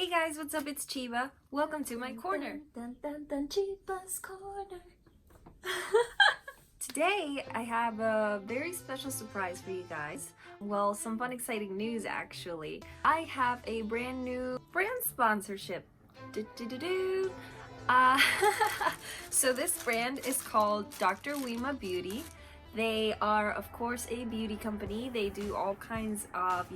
Hey guys, what's up? It's Cheeba. Welcome to my corner. Cheeba's corner. Today I have a very special surprise for you guys. Well, some fun exciting news actually. I have a brand new brand sponsorship. Do-do-do-do. So this brand is called Dr.Wima Beauty. They are, of course, a beauty company. They do all kinds of,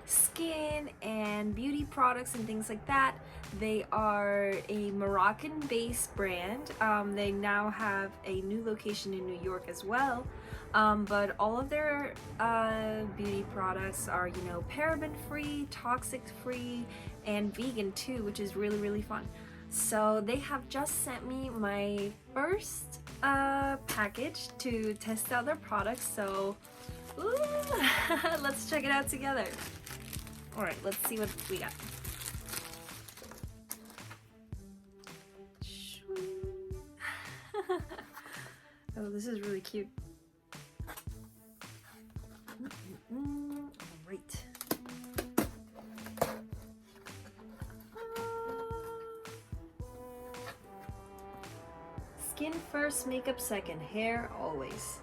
skin and beauty products and things like that. They are a Moroccan-based brand. They now have a new location in New York as well. But all of their beauty products are, paraben-free, toxic-free, and vegan too, which is really, really fun. So they have just sent me my first package to test out their products. So let's check it out together. All right, let's see what we got. Oh, this is really cute. All right. Skin first, makeup second, hair always.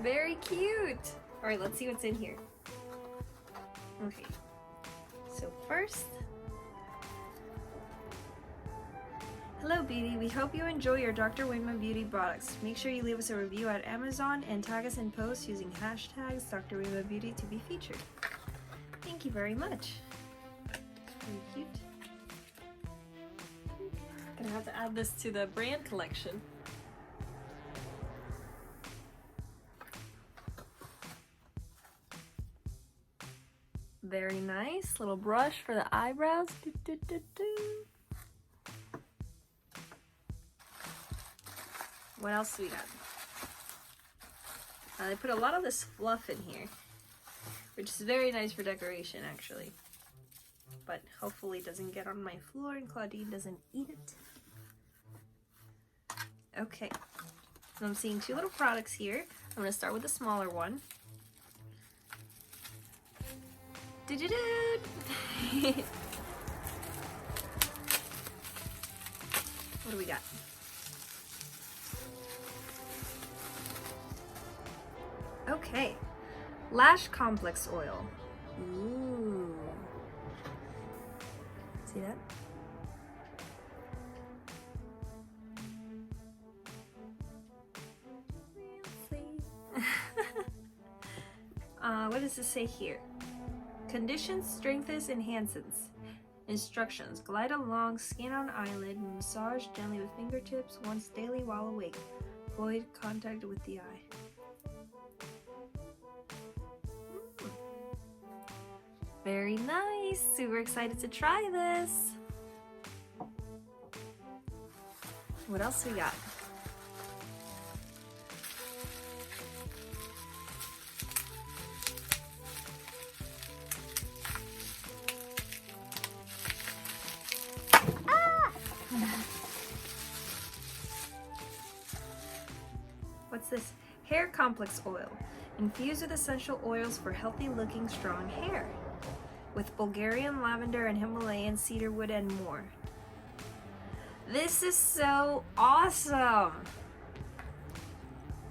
Very cute. All right, let's see what's in here. Okay, so first, hello beauty, we hope you enjoy your Dr. Wima Beauty products. Make sure you leave us a review at Amazon and tag us in posts using hashtags Dr. Wima Beauty to be featured. Thank you very much. It's really cute. Gonna have to add this to the brand collection. Very nice. Little brush for the eyebrows. What else do we got? They put a lot of this fluff in here, which is very nice for decoration actually. But hopefully it doesn't get on my floor and Claudine doesn't eat it. Okay, so I'm seeing two little products here. I'm going to start with the smaller one. What do we got? Okay, Lash Complex Oil. Ooh. See that? What does this say here? Conditions, strengthens, enhances. Instructions: glide along skin on eyelid, massage gently with fingertips once daily while awake. Avoid contact with the eye. Very nice. Super excited to try this. What else we got? What's this? Hair Complex Oil. Infused with essential oils for healthy looking strong hair. With Bulgarian lavender and Himalayan cedarwood and more. This is so awesome!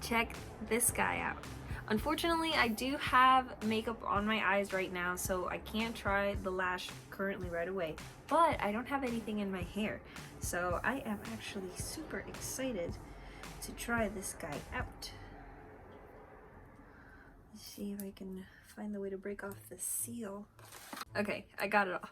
Check this guy out. Unfortunately, I do have makeup on my eyes right now, so I can't try the lash currently right away. But I don't have anything in my hair, so I am actually super excited to try this guy out. Let's see if I can find the way to break off the seal. Okay, I got it off.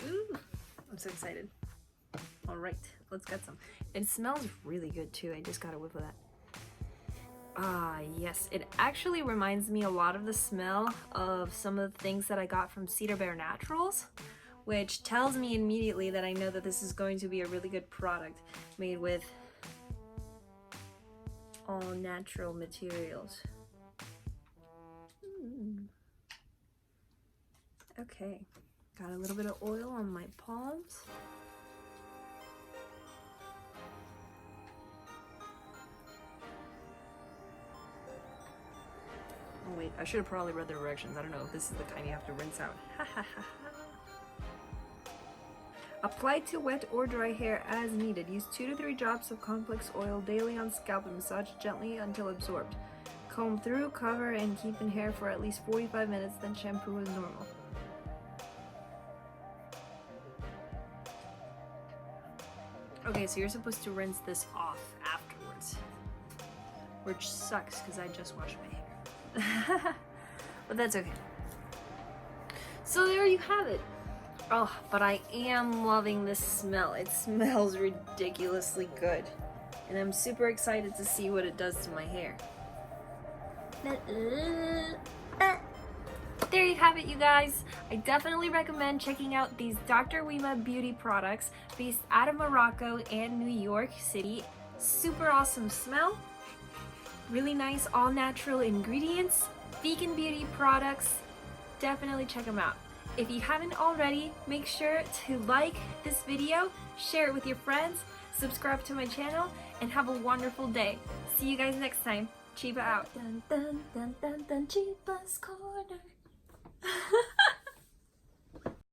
Ooh, I'm so excited. All right, let's get some. It smells really good too. I just got a whiff of that. Ah, yes. It actually reminds me a lot of the smell of some of the things that I got from Cedar Bear Naturals, which tells me immediately that I know that this is going to be a really good product made with all natural materials. Okay, Got a little bit of oil on my palms. Oh wait, I should have probably read the directions. I don't know if this is the kind you have to rinse out. Apply to wet or dry hair as needed. Use 2 to 3 drops of complex oil daily on scalp and massage gently until absorbed. Comb through, cover, and keep in hair for at least 45 minutes, then shampoo as normal. Okay, so you're supposed to rinse this off afterwards, which sucks because I just washed my hair. But that's okay. So there you have it. Oh, but I am loving this smell. It smells ridiculously good. And I'm super excited to see what it does to my hair. There you have it, you guys. I definitely recommend checking out these Dr. Wima Beauty products based out of Morocco and New York City. Super awesome smell. Really nice all natural ingredients. Vegan beauty products. Definitely check them out. If you haven't already, make sure to like this video, share it with your friends, subscribe to my channel, and have a wonderful day. See you guys next time. Cheeba out. Dun dun dun dun dun, Cheeba's corner.